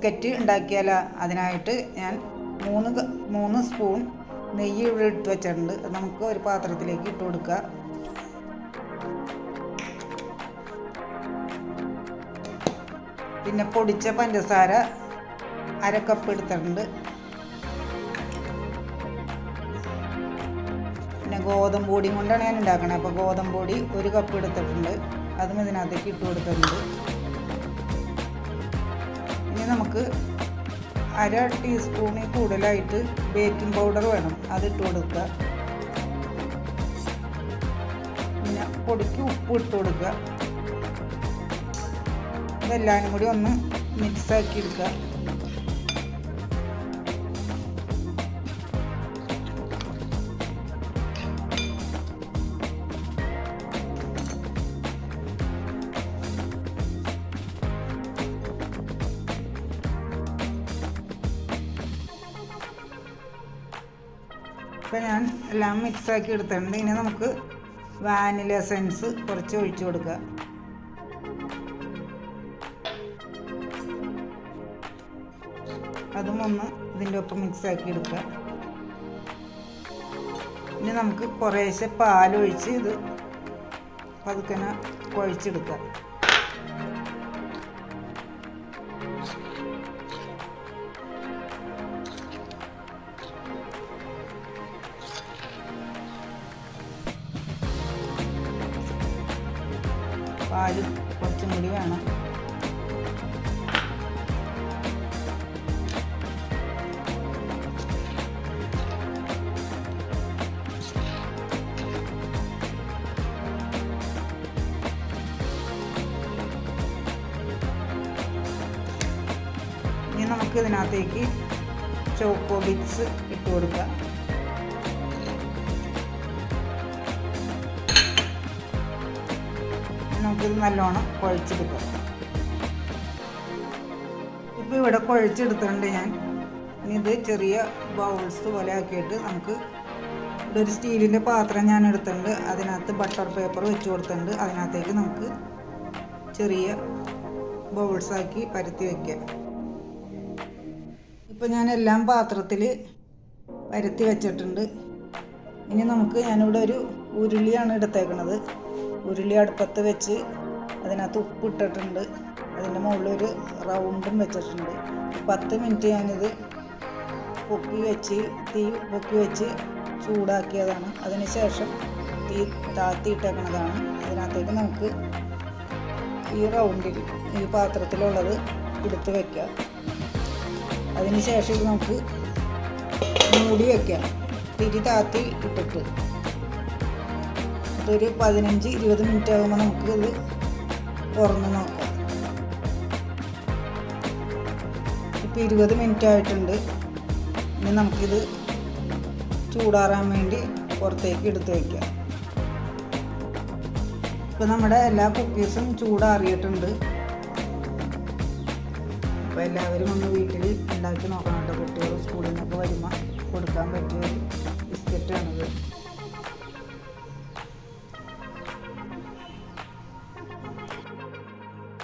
Biscuit ഉണ്ടാക്കിയാൽ അതിനായിട്ട് ഞാൻ 3 സ്പൂൺ നെയ്യ് ഇവിടെ എടുത്ത് വെച്ചിട്ടുണ്ട്. നമുക്ക് ഒരു പാത്രത്തിലേക്ക് ഇട്ട് കൊടുക്കുക. പിന്നെ പൊടിച്ച പഞ്ചസാര 1/2 കപ്പ് എടുത്തിട്ടുണ്ട്. പിന്നെ ഗോതമ്പ് പൊടിയും കൊണ്ടാണ് ഞാൻ ഉണ്ടാക്കണത്. അപ്പോൾ ഗോതമ്പ് പൊടി 1 കപ്പ് എടുത്തിട്ടുണ്ട്. അതും ഇതിനകത്തേക്ക് ഇട്ട് കൊടുത്തിട്ടുണ്ട്. ഇനി നമുക്ക് 1/2 ടീസ്പൂണിൽ കൂടുതലായിട്ട് ബേക്കിംഗ് പൗഡർ വേണം, അതിട്ട് കൊടുക്കുക. പിന്നെ പൊടിക്ക് ഉപ്പ് ഇട്ട് കൊടുക്കുക. ഇതെല്ലാവരും കൂടി ഒന്ന് മിക്സാക്കി എടുക്കുക. ഇപ്പം ഞാൻ എല്ലാം മിക്സാക്കി എടുത്തിട്ടുണ്ട്. ഇനി നമുക്ക് വാനില എസൻസ് കുറച്ച് ഒഴിച്ചു കൊടുക്കുക. അതും ഒന്ന് ഇതിൻ്റെ ഒപ്പം മിക്സാക്കി എടുക്കുക. ഇനി നമുക്ക് കുറേശ്ശെ പാലൊഴിച്ച് ഇത് പതുക്കനെ കുഴച്ചെടുക്കുക. പാല് കുറച്ചും കൂടി വേണം. ഇനി നമുക്ക് ഇതിനകത്തേക്ക് ചോക്കോ ബിറ്റ്സ് ഇട്ട് കൊടുക്കാം. നമുക്കിത് നല്ലോണം കുഴച്ചെടുക്കാം. ഇപ്പോൾ ഇവിടെ കുഴച്ചെടുത്തിട്ടുണ്ട് ഞാൻ. ഇനി ഇത് ചെറിയ ബൗൾസ് പോലെ ആക്കിയിട്ട് നമുക്ക് ഇവിടെ ഒരു സ്റ്റീലിൻ്റെ പാത്രം ഞാൻ എടുത്തിട്ടുണ്ട്. അതിനകത്ത് ബട്ടർ പേപ്പർ വെച്ച് കൊടുത്തിട്ടുണ്ട്. അതിനകത്തേക്ക് നമുക്ക് ചെറിയ ബൗൾസാക്കി പരത്തി വയ്ക്കാം. ഇപ്പോൾ ഞാൻ എല്ലാം പാത്രത്തിൽ പരത്തി വെച്ചിട്ടുണ്ട്. ഇനി നമുക്ക് ഞാനിവിടെ ഒരു ഉരുളിയാണ് എടുത്തേക്കുന്നത്. ഉരുളി അടുപ്പത്ത് വെച്ച് അതിനകത്ത് ഉപ്പ് ഇട്ടിട്ടുണ്ട്. അതിൻ്റെ മുകളിലൊരു റൗണ്ടും വെച്ചിട്ടുണ്ട്. 10 മിനിറ്റ് ഞാനിത് തീ പൊക്കി വെച്ച് ചൂടാക്കിയതാണ്. അതിന് ശേഷം തീ താത്തിയിട്ടേക്കണതാണ്. അതിനകത്തേക്ക് നമുക്ക് ഈ റൗണ്ടിൽ ഈ പാത്രത്തിലുള്ളത് എടുത്ത് വയ്ക്കാം. അതിന് ശേഷം ഇത് നമുക്ക് മൂടി വയ്ക്കാം. തിരി താത്തി ഇട്ടിട്ട് ഒരു 15-20 മിനിറ്റ് ആകുമ്പോൾ നമുക്ക് ഇത് തുറന്ന് നോക്കാം. ഇപ്പോൾ 20 മിനിറ്റ് ആയിട്ടുണ്ട്. ഇനി നമുക്കിത് ചൂടാറാൻ വേണ്ടി പുറത്തേക്ക് എടുത്ത് വയ്ക്കാം. ഇപ്പോൾ നമ്മുടെ എല്ലാ കുക്കീസും ചൂടാറിയിട്ടുണ്ട്. അപ്പോൾ എല്ലാവരും ഒന്ന് വീട്ടിൽ ഉണ്ടാക്കി നോക്കണം കേട്ടോ. കുട്ടികൾ സ്കൂളിൽ നിന്നൊക്കെ വരുമ്പോൾ കൊടുക്കാൻ പറ്റിയ ബിസ്ക്കറ്റാണിത്.